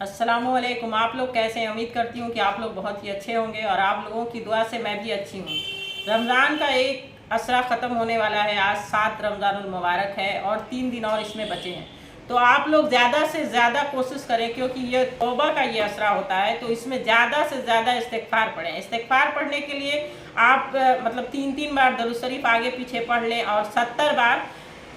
अस्सलामुअलैकुम। आप लोग कैसे हैं? उम्मीद करती हूँ कि आप लोग बहुत ही अच्छे होंगे और आप लोगों की दुआ से मैं भी अच्छी हूँ। रमज़ान का एक असरा ख़त्म होने वाला है। आज 7 रमज़ानुल मुबारक है और 3 दिन और इसमें बचे हैं। तो आप लोग ज़्यादा से ज़्यादा कोशिश करें, क्योंकि ये तौबा का ये असरा होता है, तो इसमें ज़्यादा से ज़्यादा इस्तिग़फ़ार पढ़ें। इस्तिग़फ़ार पढ़ने के लिए आप मतलब 3-3 बार दरूद शरीफ आगे पीछे पढ़ लें और 70 बार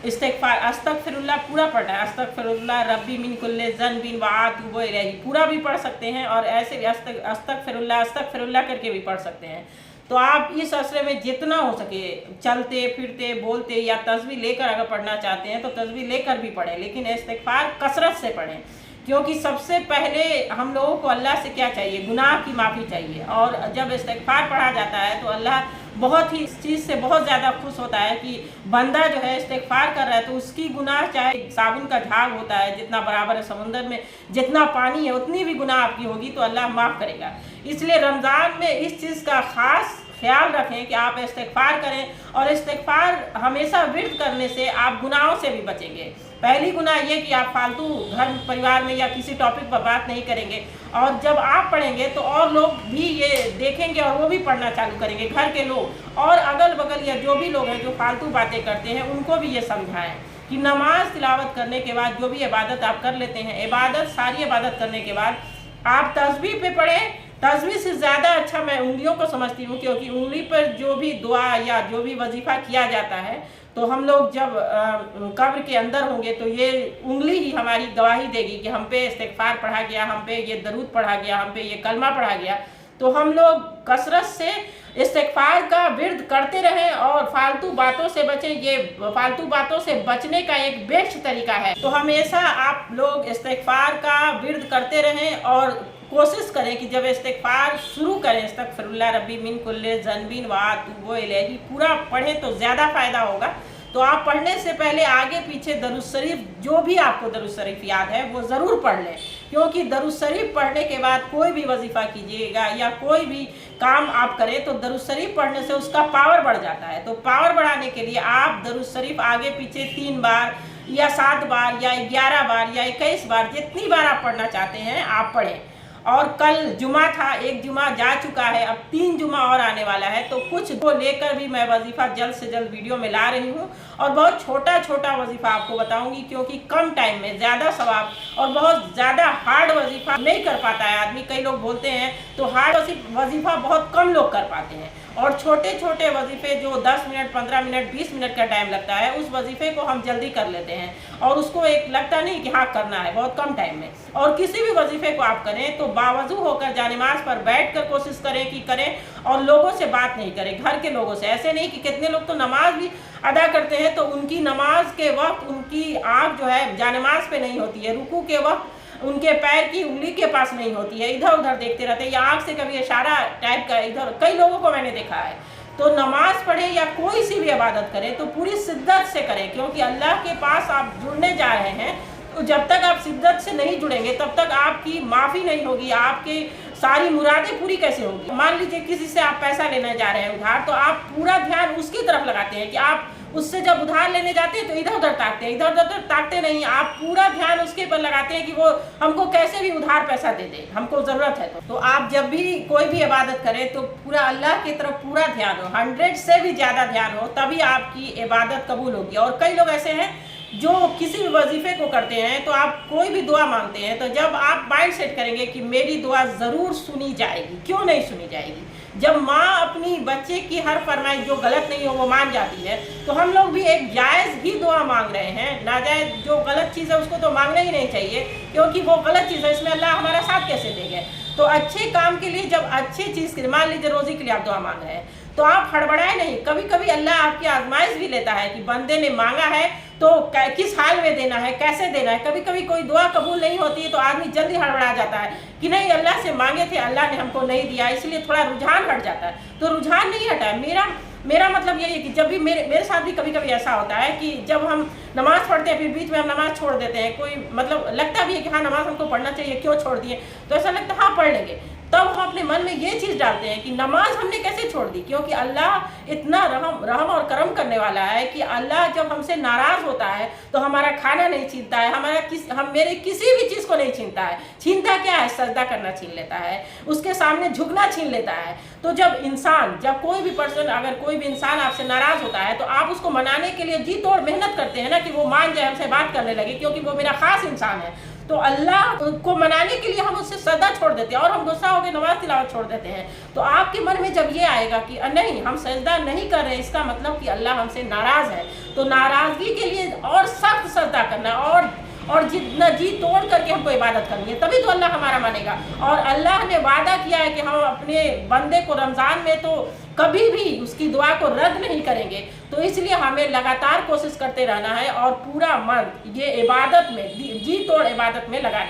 इस्तिग़फ़ार अस्तग़फ़िरुल्लाह पूरा पढ़ना है। अस्तग़फ़िरुल्लाह रब्बी मिन कुल्लि ज़न्बिन व अतूबु इलैहि पूरा भी पढ़ सकते हैं और ऐसे भी अस्तग़फ़िरुल्लाह अस्तग़फ़िरुल्लाह करके भी पढ़ सकते हैं। तो आप इस असरे में जितना हो सके चलते फिरते बोलते या तस्बीह लेकर अगर पढ़ना चाहते हैं तो तस्बीह लेकर भी पढ़ें, लेकिन इस्तिग़फ़ार कसरत से पढ़ें। क्योंकि सबसे पहले हम लोगों को अल्लाह से क्या चाहिए? गुनाह की माफ़ी चाहिए। और जब इस्तिग़फ़ार पढ़ा जाता है तो अल्लाह बहुत ही इस चीज़ से बहुत ज़्यादा खुश होता है कि बंदा जो है इस्तिग़फ़ार कर रहा है, तो उसकी गुनाह चाहे साबुन का झाग होता है, जितना बराबर है समुंदर में जितना पानी है उतनी भी गुनाह आपकी होगी तो अल्लाह माफ़ करेगा। इसलिए रमज़ान में इस चीज़ का ख़ास ख्याल रखें कि आप इस्तिग़फ़ार करें, और इस्तिग़फ़ार हमेशा विर्द करने से आप गुनाहों से भी बचेंगे। पहली गुनाह ये कि आप फालतू घर परिवार में या किसी टॉपिक पर बात नहीं करेंगे, और जब आप पढ़ेंगे तो और लोग भी ये देखेंगे और वो भी पढ़ना चालू करेंगे, घर के लोग और अगल बगल या जो भी लोग हैं जो फालतू बातें करते हैं उनको भी ये समझाएं कि नमाज तिलावत करने के बाद जो भी इबादत आप कर लेते हैं, सारी इबादत करने के बाद आप तस्बीह पे पढ़ें। तस्बीह से ज़्यादा अच्छा मैं उंगलियों को समझती हूँ, क्योंकि उंगली पर जो भी दुआ या जो भी वजीफ़ा किया जाता है, तो हम लोग जब कब्र के अंदर होंगे तो ये उंगली ही हमारी गवाही देगी कि हम पे इस्तिग़फ़ार पढ़ा गया, हम पे ये दरूद पढ़ा गया, हम पे ये कलमा पढ़ा गया। तो हम लोग कसरत से इस्तिग़फ़ार का विर्द करते रहें और फालतू बातों से बचें। ये फालतू बातों से बचने का एक बेस्ट तरीका है। तो हमेशा आप लोग इस्तिग़फ़ार का विर्द करते रहें और कोशिश करें कि जब इस्तिग़फ़ार शुरू करें अस्तग़फ़िरुल्लाह रब्बी मिन कुल्लि ज़न्बिन व अतूबु इलैहि पूरा पढ़ें तो ज़्यादा फ़ायदा होगा। तो आप पढ़ने से पहले आगे पीछे दरूद शरीफ, जो भी आपको दरूद शरीफ याद है वो ज़रूर पढ़ लें, क्योंकि दरूद शरीफ पढ़ने के बाद कोई भी वजीफ़ा कीजिएगा या कोई भी काम आप करें तो दरूद शरीफ पढ़ने से उसका पावर बढ़ जाता है। तो पावर बढ़ाने के लिए आप दरूद शरीफ आगे पीछे 3 बार या 7 बार या 11 बार या 21 बार जितनी बार आप पढ़ना चाहते हैं आप पढ़ें। और कल जुमा था, एक जुमा जा चुका है, अब 3 जुमा और आने वाला है, तो कुछ को लेकर भी मैं वजीफ़ा जल्द से जल्द वीडियो में ला रही हूँ और बहुत छोटा छोटा वजीफ़ा आपको बताऊंगी, क्योंकि कम टाइम में ज़्यादा सवाब और बहुत ज़्यादा हार्ड वजीफ़ा नहीं कर पाता है आदमी। कई लोग बोलते हैं तो हार्ड वजीफ़ा बहुत कम लोग कर पाते हैं, और छोटे छोटे वजीफ़े जो 10 मिनट 15 मिनट 20 मिनट का टाइम लगता है उस वजीफ़े को हम जल्दी कर लेते हैं और उसको एक लगता नहीं कि हाँ करना है बहुत कम टाइम में। और किसी भी वजीफ़े को आप करें तो बावजू होकर जानिमाज़ पर बैठ कर कोशिश करें और लोगों से बात नहीं करें, घर के लोगों से। ऐसे नहीं कि कितने लोग तो नमाज भी अदा करते हैं तो उनकी नमाज के वक्त उनकी आँख जो है जानिमाज़ पे नहीं होती है, रुकू के वक्त उनके पैर की उंगली के पास नहीं होती है, इधर उधर देखते रहते हैं या आँख से कभी इशारा टाइप का इधर, कई लोगों को मैंने देखा है। तो नमाज पढ़ें या कोई सी भी इबादत करें तो पूरी शिद्दत से करें, क्योंकि अल्लाह के पास आप जुड़ने जा रहे हैं। तो जब तक आप शिद्दत से नहीं जुड़ेंगे तब तक आपकी माफ़ी नहीं होगी, आपकी सारी मुरादें पूरी कैसे होगी। मान लीजिए किसी से आप पैसा लेने जा रहे हैं उधार, तो आप पूरा ध्यान उसकी तरफ लगाते हैं कि आप उससे जब उधार लेने जाते हैं तो इधर उधर ताकते हैं, इधर उधर ताकते नहीं, आप पूरा ध्यान उसके ऊपर लगाते हैं कि वो हमको कैसे भी उधार पैसा दे दे, हमको ज़रूरत है। तो आप जब भी कोई भी इबादत करें तो पूरा अल्लाह की तरफ पूरा ध्यान हो, 100 से भी ज़्यादा ध्यान हो, तभी आपकी इबादत कबूल होगी। और कई लोग ऐसे हैं जो किसी भी वजीफ़े को करते हैं तो आप कोई भी दुआ मांगते हैं तो जब आप माइंड सेट करेंगे कि मेरी दुआ ज़रूर सुनी जाएगी, क्यों नहीं सुनी जाएगी। जब माँ अपनी बच्चे की हर फरमाइश जो गलत नहीं हो वो मान जाती है, तो हम लोग भी एक जायज़ ही दुआ मांग रहे हैं। नाजायज़ जो गलत चीज़ है उसको तो मांगना ही नहीं चाहिए, क्योंकि वो गलत चीज़ है, इसमें अल्लाह हमारा साथ कैसे देंगे। तो अच्छे काम के लिए, जब अच्छी चीज़ के लिए, मान लीजिए रोज़ी के लिए आप दुआ मांग रहे हैं तो आप हड़बड़ाए नहीं। कभी कभी अल्लाह आपकी आजमाइश भी लेता है कि बंदे ने मांगा है तो किस हाल में देना है, कैसे देना है। कभी कभी कोई दुआ कबूल नहीं होती है तो आदमी जल्दी हड़बड़ा जाता है कि नहीं अल्लाह से मांगे थे, अल्लाह ने हमको नहीं दिया, इसलिए थोड़ा रुझान हट जाता है। तो रुझान नहीं हटा है। मेरा मतलब यही है कि जब भी मेरे साथ भी कभी कभी ऐसा होता है कि जब हम नमाज़ पढ़ते हैं फिर बीच में हम नमाज़ छोड़ देते हैं, कोई मतलब लगता भी है कि हाँ नमाज़ हमको पढ़ना चाहिए, क्यों छोड़ दिए, तो ऐसा लगता है हाँ पढ़ लेंगे। तब हम अपने मन में ये चीज़ डालते हैं कि नमाज हमने कैसे छोड़ दी, क्योंकि अल्लाह इतना रहम और करम करने वाला है कि अल्लाह जब हमसे नाराज़ होता है तो हमारा खाना नहीं छीनता है, हम मेरे किसी भी चीज़ को नहीं छीनता है। छीनता क्या है? सजदा करना छीन लेता है, उसके सामने झुकना छीन लेता है। तो जब कोई भी पर्सन, अगर कोई भी इंसान आपसे नाराज़ होता है तो आप उसको मनाने के लिए जी तोड़ मेहनत करते हैं ना, कि वो मान जाए, हमसे बात करने लगे, क्योंकि वो मेरा खास इंसान है। तो अल्लाह को मनाने के लिए हम उससे सजदा छोड़ देते हैं और हम गुस्सा होकर नमाज तिलावत छोड़ देते हैं। तो आपके मन में जब ये आएगा कि नहीं, हम सजदा नहीं कर रहे, इसका मतलब कि अल्लाह हमसे नाराज़ है, तो नाराज़गी के लिए और सख्त सजदा करना और जितना जी तोड़ करके हमको इबादत करनी है, तभी तो अल्लाह हमारा मानेगा। और अल्लाह ने वादा किया है कि हम अपने बंदे को रमज़ान में तो कभी भी उसकी दुआ को रद्द नहीं करेंगे। तो इसलिए हमें लगातार कोशिश करते रहना है और पूरा मन ये इबादत में, जी तोड़ इबादत में लगाना है।